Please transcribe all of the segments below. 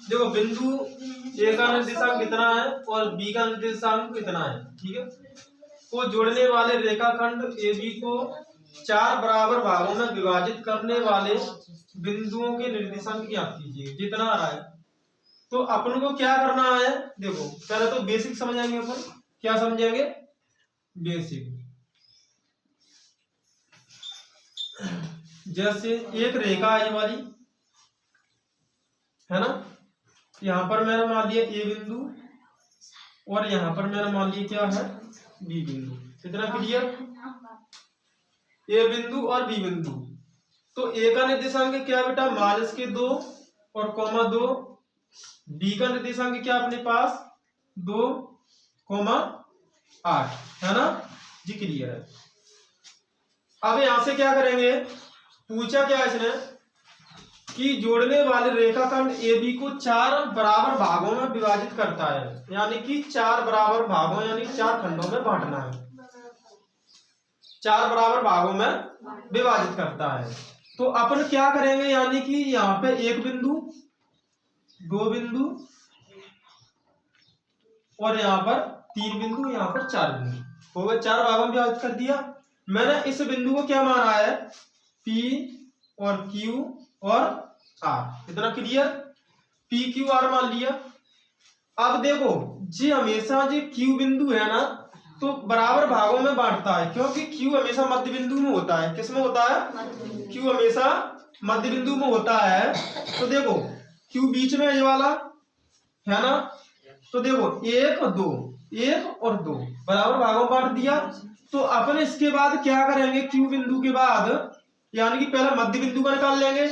देखो बिंदु ए का निर्देशांक कितना है और बी का निर्देशांक कितना है, ठीक है। को जोड़ने वाले रेखाखंड ए बी को 4 बराबर भागों में विभाजित करने वाले बिंदुओं के निर्देशांक ज्ञात कीजिए। जितना आ रहा है तो अपन को क्या करना है, देखो पहले तो बेसिक समझेंगे अपन। क्या समझेंगे? बेसिक। जैसे एक रेखा है वाली, है ना, यहां पर मैंने मान लिया ए बिंदु और यहां पर मैंने मान लिया क्या है, बी बिंदु। इतना क्लियर? ए बिंदु और बी बिंदु। तो ए का निर्देशांक क्या बेटा, -2 और कॉमा 2। बी का निर्देशांक क्या अपने पास 2, 8, है ना जी, क्लियर है। अब यहां से क्या करेंगे, पूछा क्या इसने कि जोड़ने वाले रेखाखंड ए बी को 4 बराबर भागों में विभाजित करता है, यानी कि 4 बराबर भागों यानी 4 खंडों में बांटना है, 4 बराबर भागों में विभाजित करता है। तो अपन क्या करेंगे, यानी कि यहाँ पे 1 बिंदु, 2 बिंदु और यहाँ पर 3 बिंदु, यहाँ पर 4 बिंदु हो गए, 4 भागों में विभाजित कर दिया। मैंने इस बिंदु को क्या माना है, P और Q और R। इतना क्लियर? P Q R मान लिया। अब देखो जी हमेशा जी Q बिंदु है ना, तो बराबर भागों में बांटता है, क्योंकि Q हमेशा मध्य बिंदु में होता है। किस में होता है? Q हमेशा मध्य बिंदु में होता है। तो देखो Q बीच में ये वाला है ना, तो देखो 1 और 2 बराबर भागों में बांट दिया। तो अपन इसके बाद क्या करेंगे, Q बिंदु के बाद यानी कि पहले मध्य बिंदु का निकाल लेंगे,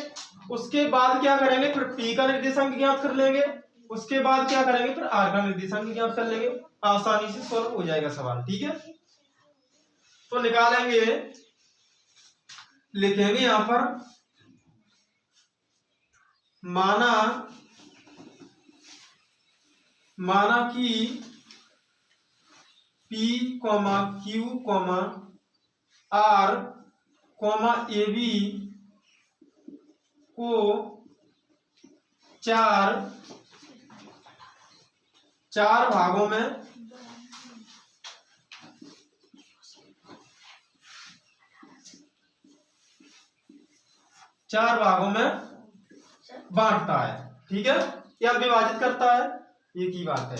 उसके बाद क्या करेंगे, फिर P का निर्देशांक ज्ञात कर लेंगे, उसके बाद क्या करेंगे, फिर R का निर्देशांक ज्ञात कर लेंगे। आसानी से सॉल्व हो जाएगा सवाल, ठीक है। तो निकालेंगे, लिखेंगे यहां पर माना कि P, Q, R, A B को 4 भागों में बांटता है, ठीक है, या विभाजित करता है, एक ही बात है।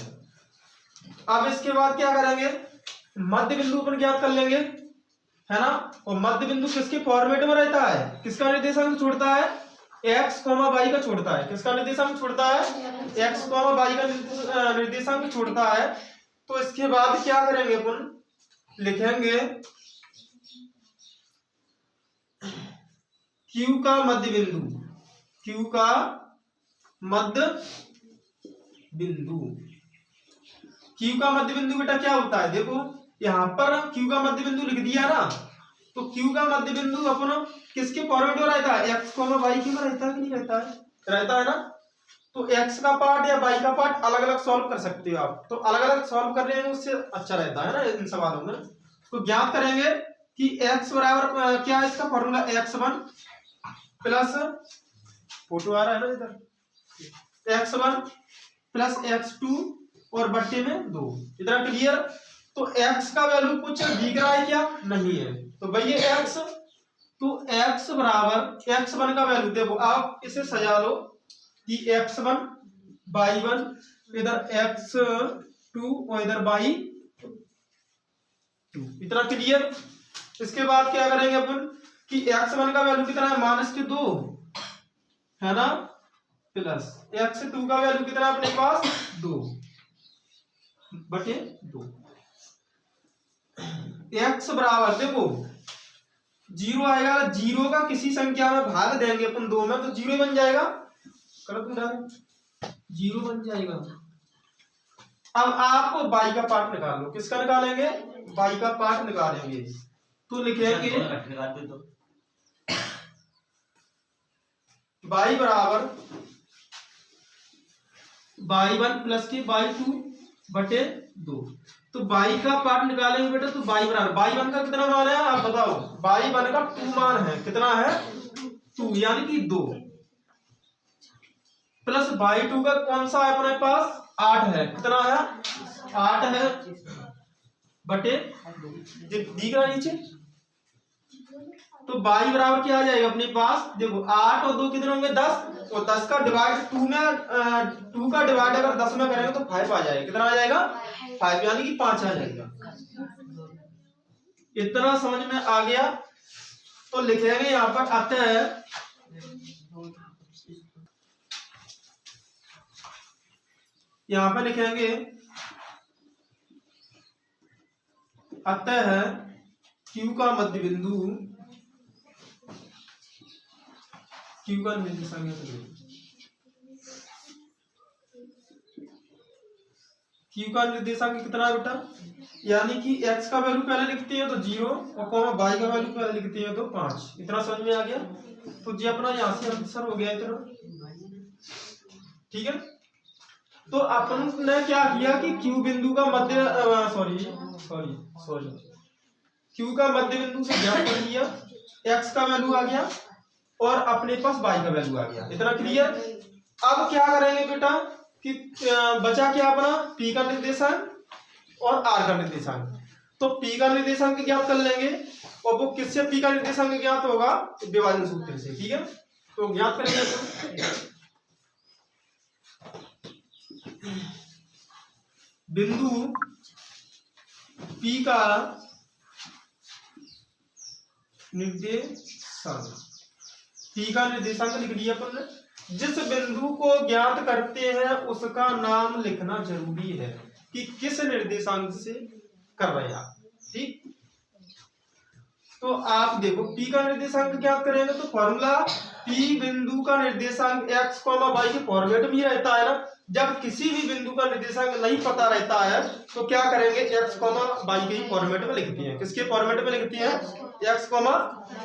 अब इसके बाद क्या करेंगे, मध्य बिंदु पर ज्ञात कर लेंगे, है ना। और मध्य बिंदु किसके फॉर्मेट में रहता है, किसका निर्देशांक छोड़ता है, x, y का छोड़ता है। किसका निर्देशांक छोड़ता है, x, y का निर्देशांक छोड़ता है। तो इसके बाद क्या करेंगे, अपन लिखेंगे Q का मध्य बिंदु, Q का मध्य बिंदु। Q का मध्य बिंदु बेटा क्या होता है, देखो यहां पर Q का मध्य बिंदु लिख दिया ना, तो Q का मध्य बिंदु अपना किसके फॉर्मेट में रहता है, x, y के में रहता है कि नहीं रहता है, रहता है ना। तो x का पार्ट या y का पार्ट अलग अलग सॉल्व कर सकते हो आप, तो अलग अलग सॉल्व कर रहे हैं, उससे अच्छा रहता है ना इन सवालों में। तो ज्ञात करेंगे कि x बराबर क्या है, इसका फॉर्मूला x1 प्लस, फोटो आ रहा है ना इधर, x1 प्लस x2 और बट्टे में 2। इतना क्लियर? तो x का वैल्यू कुछ दिख रहा है क्या, नहीं है, तो भाई ये x, तो x बराबर x1 का वैल्यू देखो, आप इसे सजा लो कि x1 y1, इधर x2 और इधर y2। इतना क्लियर? इसके बाद क्या करेंगे अपन कि x1 का वैल्यू कितना है, -2, है ना, प्लस x2 का वैल्यू कितना अपने पास 2 बटे 2। x बराबर देखो 0 आएगा, 0 का किसी संख्या में भाग देंगे अपन 2 में, तो 0 बन जाएगा, कर 0 बन जाएगा। अब आप y का पार्ट निकाल लो, किसका निकालेंगे, y का पार्ट निकालेंगे। तो लिखेंगे y बराबर y1 प्लस के y2 बटे 2। तो y का पार्ट निकालेंगे बेटा, तो y बराबर y1 का कितना मान है आप बताओ, y1 का 2 मान है, कितना है 2 यानी कि 2, प्लस y2 का कौन सा है अपने पास 8 है, कितना है 8 है बटे दिख रहा नीचे। तो y बराबर क्या आ जाएगा अपने पास, देखो 8 और 2 कितने होंगे 10, और 10 का डिवाइड 2 में 2 का डिवाइड अगर 10 में करेंगे तो 5 आ जाएगा, कितना आ जाएगा 5 यानी कि 5 आ जाएगा। इतना समझ में आ गया। तो लिखेंगे यहाँ पर अतः यहाँ पर लिखेंगे अतः Q का मध्य बिंदु Q का निर्देशांक Q का निर्देशांक कितना है बेटा, यानी कि x का वैल्यू पहले लिखते हैं तो 0 और कॉमा y का वैल्यू पहले लिखते हैं तो 5। इतना समझ में आ गया। तो जी अपना यहाँ से आंसर हो गया इतना, ठीक है। तो अपन ने क्या किया कि Q बिंदु का मध्य सॉरी Q का मध्य बिंदु से ज्ञात कर लिया, x का वैल्यू आ गया और अपने पास y का वैल्यू आ गया, इतना क्लियर। अब क्या करेंगे बेटा कि बचा क्या अपना p का निर्देशांक और r का निर्देशांक। तो p का निर्देशांक ज्ञात कर लेंगे और वो किससे p का निर्देशांक ज्ञात होगा, विभाजन सूत्र से, ठीक है। तो ज्ञात करेंगे बिंदु p का निर्देशांक, p का निर्देशांक लिख लिया अपन ने। जिस बिंदु को ज्ञात करते हैं उसका नाम लिखना जरूरी है कि किस निर्देशांक से कर रहे हैं आप, ठीक। तो आप देखो p का निर्देशांक ज्ञात करेंगे तो फॉर्मूला p बिंदु का निर्देशांक x, y के फॉर्मेट में रहता है ना। जब किसी भी बिंदु का निर्देशांक नहीं पता रहता है तो क्या करेंगे x, y के ही फॉर्मेट में लिखते हैं। किसके फॉर्मेट में लिखते हैं, x,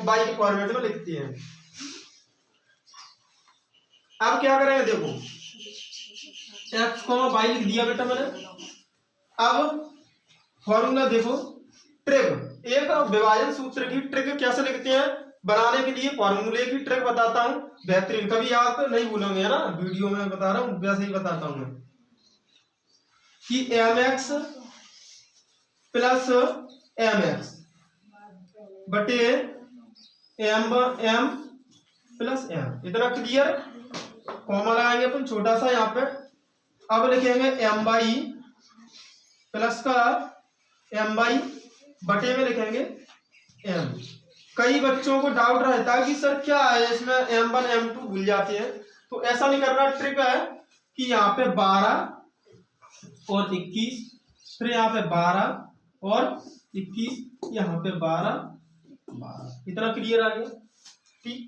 y के फॉर्मेट में लिखते हैं। अब क्या करेंगे, देखो x, y लिख दिया बेटा मैंने। अब फॉर्मूला देखो, ट्रिक, एक विभाजन सूत्र की ट्रिक कैसे लिखते हैं बनाने के लिए फॉर्मूले की ट्रिक बताता हूं, बेहतरीन, कभी आप नहीं भूलोगे, है ना, वीडियो में बता रहा हूं वैसे ही बताता हूं मैं कि mx प्लस mx बटे m प्लस m, इतना क्लियर। कॉमा लगाएंगे अपन छोटा सा यहाँ पे। अब लिखेंगे my प्लस का my बटे में लिखेंगे m। कई बच्चों को डाउट रहता है कि सर क्या है इसमें m1 m2 भूल जाते हैं, तो ऐसा नहीं करना। ट्रिक है कि यहाँ पे 12 और 21, फिर यहाँ पे 12 और 21, यहाँ पे 12, इतना क्लियर आ गया, ठीक।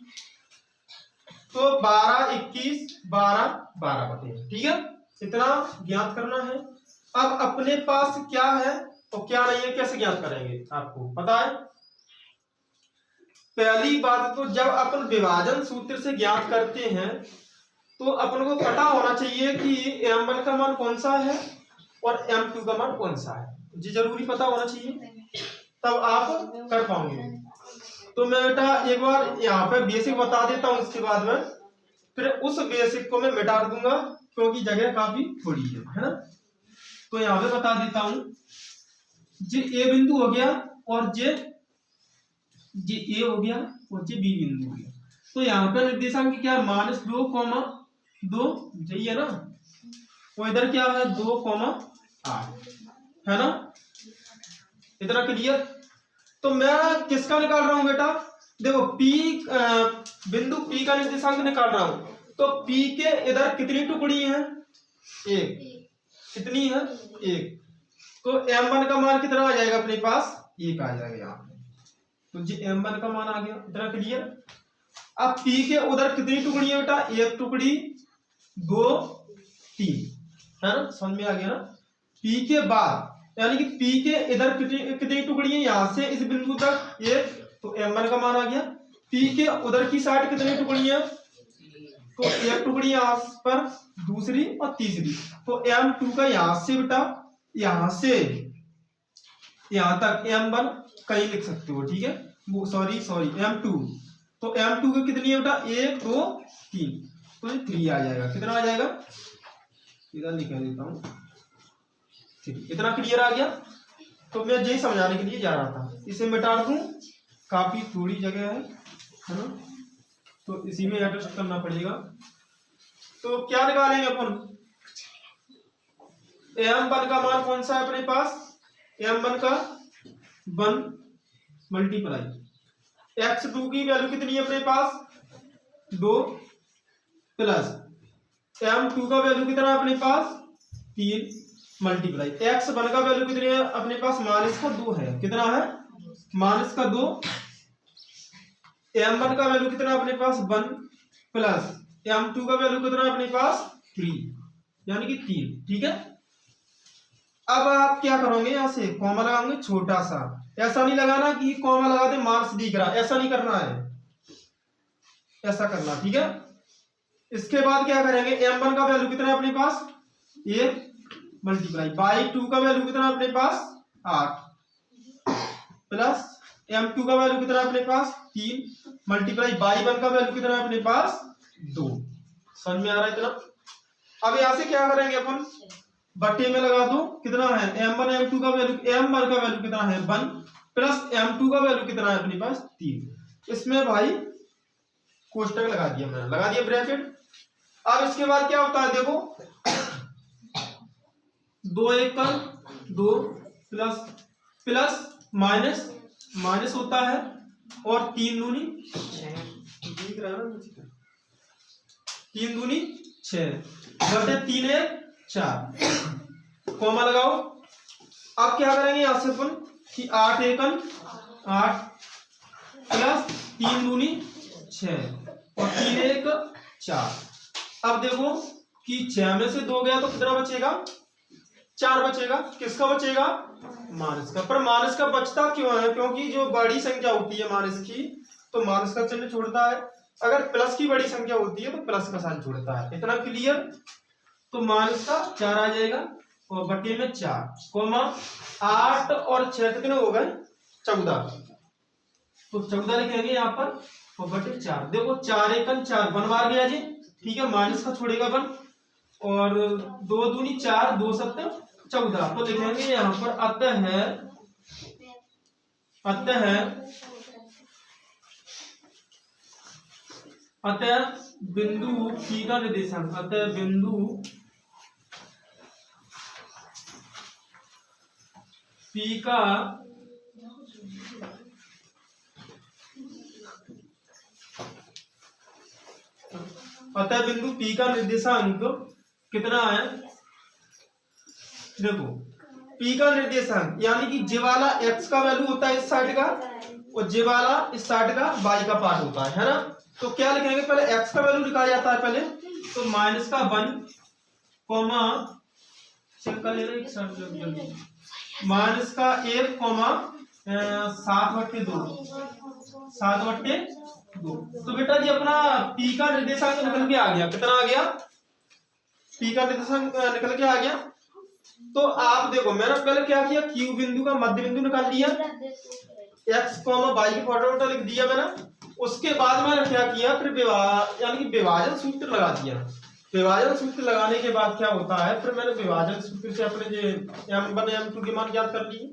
तो 12, 21, 12, 12 बटे, ठीक है, इतना ज्ञात करना है। अब अपने पास क्या है और क्या नहीं है कैसे ज्ञात करेंगे आपको पता है। पहली बात तो जब अपन विभाजन सूत्र से ज्ञात करते हैं तो अपन को पता होना चाहिए कि m1 का मान कौन सा है और m2 का मान कौन सा है, जी जरूरी पता होना चाहिए, तब आप कर पाओगे। तो मैं बेटा एक बार यहाँ पे बेसिक बता देता हूँ, उसके बाद में फिर उस बेसिक को मैं मिटा दूंगा क्योंकि जगह काफी थोड़ी है ना। तो यहाँ पे बता देता हूं, जे ए बिंदु हो गया और जे ए हो गया और जे बी बिंदु हो गया। तो यहाँ पे निर्देशांक क्या है, -2, 2 यही है ना, वो इधर क्या है 2, 8 है ना, इतना क्लियर। तो मैं किसका निकाल रहा हूं बेटा, देखो P बिंदु P का निर्देशांक निकाल रहा हूं। तो P के इधर कितनी टुकड़ी है, 1, कितनी है 1, तो m1 का मान कितना आ जाएगा अपने पास 1 आ जाएगा यहाँ पे। तो जी m1 का मान आ गया, इतना क्लियर। अब P के उधर कितनी टुकड़ी है बेटा, 1 टुकड़ी, 2, 3, है ना, समझ में आ गया ना। P के बाद यानी कि P के इधर कितनी टुकड़ी है, यहाँ से इस बिंदु तक 1, तो m1 का मान आ गया। P के उधर की साइड कितनी टुकड़ी है, तो 1 टुकड़ी यहाँ पर, दूसरी और तीसरी, तो m2 का यहाँ से बेटा यहाँ से यहाँ तक m1 कहीं लिख सकते हो, ठीक है, वो सॉरी m2, तो m2 की कितनी है बेटा 1, 2, 3, तो ये 3 आ जाएगा। कितना आ जाएगा, इधर निकाल देता हूँ, 3। इतना क्लियर आ गया। तो मैं यही समझाने के लिए जा रहा था। इसे मिटा दूं, काफी थोड़ी जगह है ना, तो इसी में एडजस्ट करना पड़ेगा। तो क्या निकालेंगे अपन, m1 का मान कौन सा है अपने पास, m1 का 1 मल्टीप्लाई x2 की वैल्यू कितनी है अपने पास 2 प्लस m2 का वैल्यू कितना है अपने पास 3 मल्टीप्लाई x1 का वैल्यू कितनी है अपने पास -2 है। कितना है -2। m1 का वैल्यू कितना अपने पास 1 प्लस m2 का वैल्यू कितना अपने पास 3 यानी कि 3। ठीक है, अब आप क्या करोगे, यहां से कॉमा लगाओगे छोटा सा। ऐसा नहीं लगाना कि कॉमा लगा दे मार्क्स दिख रहा, ऐसा नहीं करना है, ऐसा करना। ठीक है, इसके बाद क्या करेंगे, m1 का वैल्यू कितना है अपने पास 1 मल्टीप्लाई बाई 2 का वैल्यू कितना अपने पास 8 प्लस m2 का वैल्यू कितना अपने पास 3 मल्टीप्लाई बाई 1 का वैल्यू कितना अपने पास 2। समझ में आ रहा है इतना। अब यहां से क्या करेंगे अपन, बट्टे में लगा दो, कितना है m1 m2 का वैल्यू, m1 का वैल्यू कितना है 1 प्लस m2 का वैल्यू कितना है अपने पास 3। इसमें भाई कोष्टक लगा दिया मैंने, लगा दिया ब्रैकेट। अब इसके बाद क्या होता है देखो, 2 1 का 2 प्लस प्लस माइनस माइनस होता है और 3 दूनी 6 दिख रहा है ना, 3 दूनी 6 बटे 3 1 4 कॉमा लगाओ। अब क्या करेंगे यहां से अपन कि 8 1 8 प्लस 3 दूनी 6 और 3 1 4। अब देखो कि 6 में से 2 गया तो कितना बचेगा 4 बचेगा। किसका बचेगा, माइनस का। पर माइनस का बचता क्यों है, क्योंकि जो बड़ी संख्या होती है माइनस की तो माइनस का चिन्ह छोड़ता है, अगर प्लस की बड़ी संख्या होती है तो प्लस का साइन छोड़ता है। इतना क्लियर। तो माइनस का 4 आ जाएगा और बटे में 4 कोमा 8 और 6 कितने हो गए 14। तो 14 लिखेंगे यहाँ पर और बटे 4। देखो 4 1 4 1 बार गया जी। ठीक है, माइनस का छोड़ेगा 1 और 2 दूनी 4 2 7 14। तो लिखेंगे यहाँ पर अतः बिंदु P का निर्देशांक, अतः बिंदु P का निर्देशांक कितना है। देखो P का निर्देशांक यानी कि जे वाला x का वैल्यू होता है इस साइड का और जे वाला इस साइड का y का पार्ट होता है ना। तो क्या लिखेंगे, पहले x का वैल्यू निकाला जाता है पहले, तो माइनस का 1 कॉमा चेक कर लेना एक साइड जल्दी, माइनस का 1 कॉमा 7/2 7/2। तो बेटा जी अपना P का निर्देशांक निकल के आ गया। कितना आ गया, P का निर्देशांक निकल के आ गया। तो आप देखो मैंने पहले क्या किया, Q बिंदु का मध्य बिंदु निकाल लिया, x y की फॉर्मूला लिख दिया मैंने। उसके बाद मैंने क्या किया, फिर यानी कि विभाजन सूत्र लगा दिया। विभाजन सूत्र लगाने के बाद क्या होता है, फिर मैंने विभाजन सूत्र से अपने जो m1 m2 के मान ज्ञात कर लिए।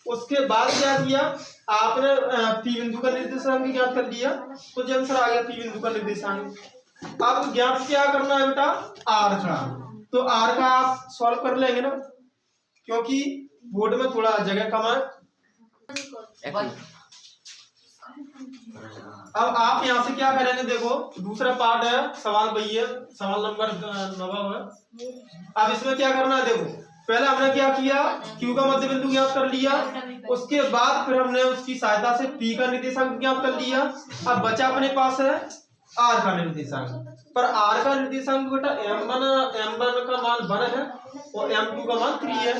उसके बाद क्या किया आपने, P बिंदु का निर्देशांक ज्ञात कर लिया, तो जो आंसर आ गया P बिंदु का निर्देशांक। अब ज्ञात क्या करना है बेटा, r का। तो r का आप सॉल्व कर लेंगे ना, क्योंकि बोर्ड में थोड़ा जगह कम है। अब आप यहां से क्या करेंगे, देखो दूसरा पार्ट है, सवाल वही है, सवाल नंबर 9 है। अब इसमें क्या करना है, देखो पहले हमने क्या किया, Q का मध्य बिंदु ज्ञात कर लिया, उसके बाद फिर हमने उसकी सहायता से P का निर्देशांक ज्ञात कर लिया। अब बचा अपने पास है R का निर्देशांक। पर R का निर्देशांक बेटा m1 का मान 1 है और m2 का मान 3 है,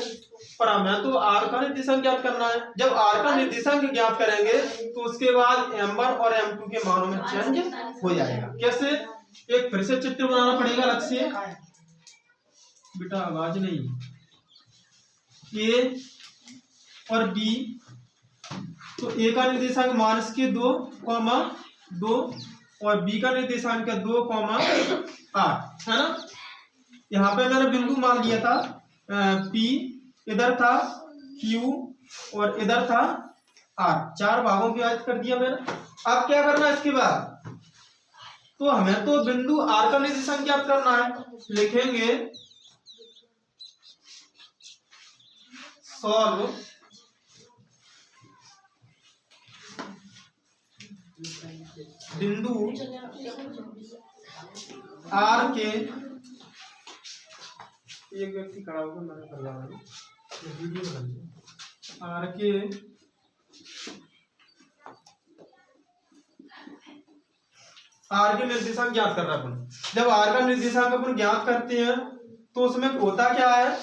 पर हमें तो R का निर्देशांक ज्ञात करना है। जब R का निर्देशांक ज्ञात करेंगे तो उसके बाद m1 और m2 के मानों में चेंज हो जाएगा। कैसे, एक फिर से चित्र बनाना पड़ेगा अलग से बेटा, आवाज नहीं। A और B, तो A का निर्देशांक -2, 2 और बी का निर्देशांक है 2,8 है ना। यहाँ पे मैंने बिंदु मान लिया था P, इधर था Q और इधर था R, 4 भागों की विभाजित कर दिया मैंने। अब क्या करना है इसके बाद, तो हमें तो बिंदु R का निर्देशांक ज्ञात करना है। लिखेंगे सॉल्व बिंदु R के, एक व्यक्ति खड़ा होकर मैंने कर रहा हूँ वीडियो बना R के निर्देशांक ज्ञात कर रहा है अपन। जब R का निर्देशांक अपन ज्ञात करते हैं तो उसमें होता क्या है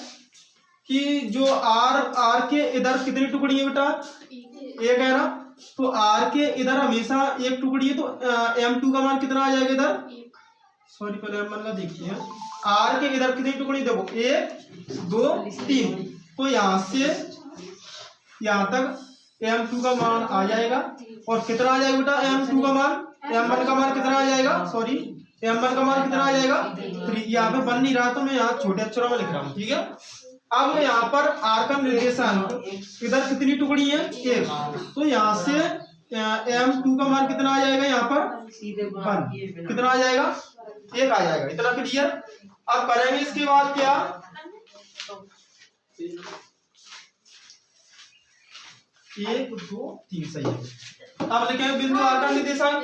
कि जो R के इधर कितनी टुकड़ी है बेटा, एक है ना। तो R के इधर हमेशा एक टुकड़ी है, तो M2 का मान कितना आ जाएगा इधर, सॉरी पहले M1 का देखते हैं। R के इधर कितनी टुकड़ी, देखो 1 2 3, तो यहाँ से यहाँ तक M2 का मान आ जाएगा। और कितना आ जाएगा बेटा M2 का मान, M1 का मान कितना आ जाएगा, सॉरी M1 का मान कितना आ जाएगा 3। यहाँ पे बन नहीं रहा तो मैं यहाँ छोटे अक्षरों में लिख रहा हूँ, ठीक है। अब यहाँ पर R का निर्देशांक इधर कितनी टुकड़ी है, 1, तो यहाँ से M2 का मान कितना आ जाएगा, यहाँ पर 1 कितना आ जाएगा, 1 आ जाएगा। इतना क्लियर। अब करेंगे इसके बाद क्या, एक दो तीन, सही है। अब लिखेंगे बिंदु R का निर्देशांक।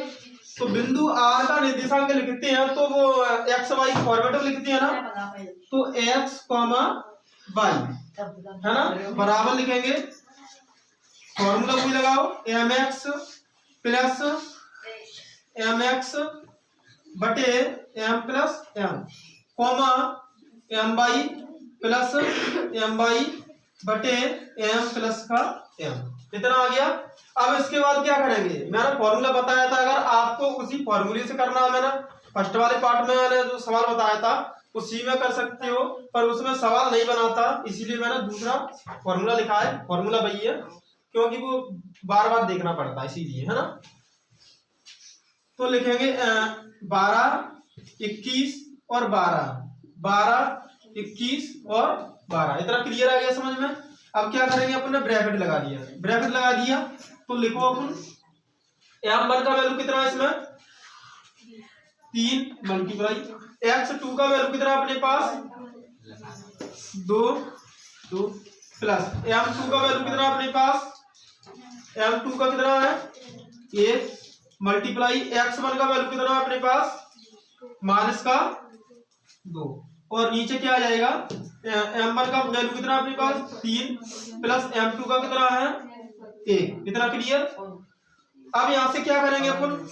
तो बिंदु R का निर्देशांक लिखते हैं तो वो एक्स वाई फॉर्मेट में लिखते हैं ना, तो x, y है ना, बराबर लिखेंगे, फॉर्मूला कोई लगाओ, mx प्लस mx बटे m plus m, comma my plus my बटे m प्लस का m, इतना आ गया। अब इसके बाद क्या करेंगे, मैंने फॉर्मूला बताया था, अगर आपको उसी फॉर्मूले से करना है, मैंने फर्स्ट वाले पार्ट में मैंने जो सवाल बताया था उसी में कर सकते हो, पर उसमें सवाल नहीं बना था, इसीलिए मैंने दूसरा फॉर्मूला लिखा है। फॉर्मूला वही है क्योंकि वो बार बार देखना पड़ता है, इसीलिए, है ना। तो लिखेंगे 12 21 और 12, 12 21 और 12, इतना क्लियर आ गया समझ में। अब क्या करेंगे, अपन ने ब्रैकेट लगा दिया, ब्रैकेट लगा दिया तो लिखो अपन M1 का वैल्यू कितना है इसमें 3 मल्टीप्लाई x2 का वैल्यू कितना अपने पास 2 प्लस M2 का वैल्यू कितना अपने पास, M2 का कितना है 1 मल्टीप्लाई x1 का वैल्यू कितना अपने पास माइनस का 2, और नीचे क्या आ जाएगा M1 का वैल्यू कितना अपने पास 3 प्लस M2 का कितना है 1, इतना क्लियर। अब यहाँ से क्या करेंगे अपन,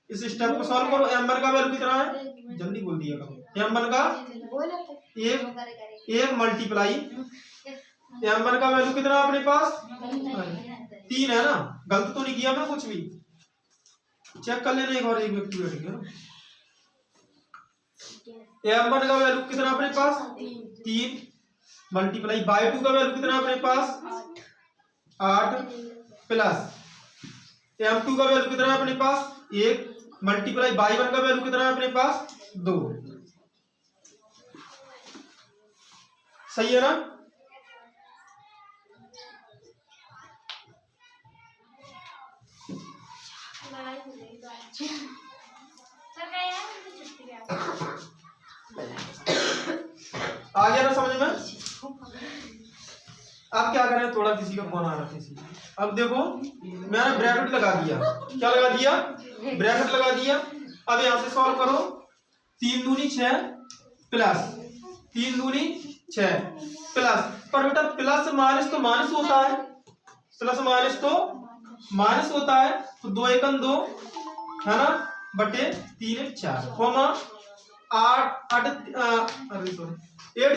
इस स्टेप को सॉल्व करो। M1 का वैल्यू कितना है, जल्दी बोल दिया करो, M1 का 1 मल्टीप्लाई M1 का वैल्यू कितना अपने पास 3 है ना, गलत तो नहीं किया मैं कुछ भी, चेक कर लेना एक बार, एक व्यक्ति बैठ गया। M1 का वैल्यू कितना अपने पास 3 मल्टीप्लाई y2 का वैल्यू कितना अपने पास 8 प्लस M2 का वैल्यू कितना है अपने पास 1 मल्टीप्लाई y1 का वैल्यू कितना है अपने पास 2, सही है ना। आ गया ना समझ में। अब क्या करें, थोड़ा किसी का फोन आ रहा किसी, अब देखो मैंने ब्रैकेट लगा दिया, क्या लगा दिया, ब्रैकेट लगा दिया। अब यहां से सॉल्व करो, 3 दूनी 6 प्लस 3 दूनी 6 प्लस, पर बेटा प्लस माइनस तो माइनस होता है, प्लस माइनस तो माइनस होता है, तो 2 एकम 2 है ना, बटे 3 1 4, कॉमा 8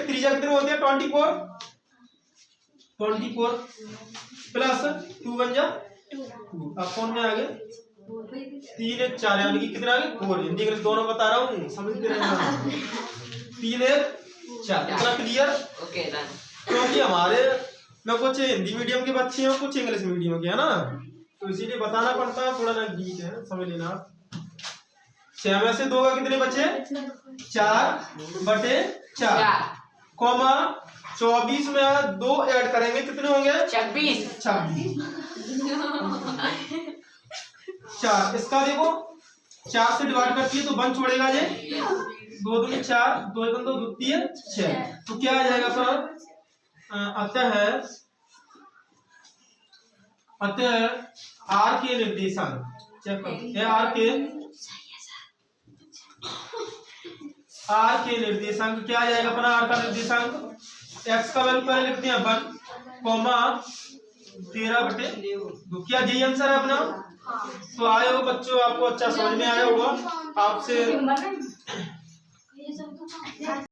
त्रिज्या कितने होते हैं 24 प्लस 2 1 जा 2, अब कौन में आ गए 3 1 4, यानी कि कितने आ गए 4, हिंदी इंग्लिश दोनों बता रहा हूँ, समझते रहना। 3 1 4, इतना क्लियर, ओके डन। क्योंकि हमारे में कुछ हिंदी मीडियम के बच्चे हैं, कुछ इंग्लिश मीडियम के, है ना, तो इसीलिए बताना पड़ता है, थोड़ा ना ठीक है, समझ लेना। 6 में से 2 का कितने बचे? 4/4 कॉमा 24 में 2 ऐड करेंगे कितने होंगे? 26। 4 इसका देखो 4 से डिवाइड करती है तो 1 छोड़ेगा ये 2 दूनी 4 2 1 2 2 6 तो क्या आ जाएगा सर? अतः आर के निर्देशांक चेक करो आर के निर्देशांक क्या आ जाएगा अपना? आर का निर्देशांक एक्स का वैल्यू पहले लिखते हैं 1 कॉमा 13/2 क्या यही आंसर है अपना? तो आए हो बच्चों, आपको अच्छा समझ में आया होगा आपसे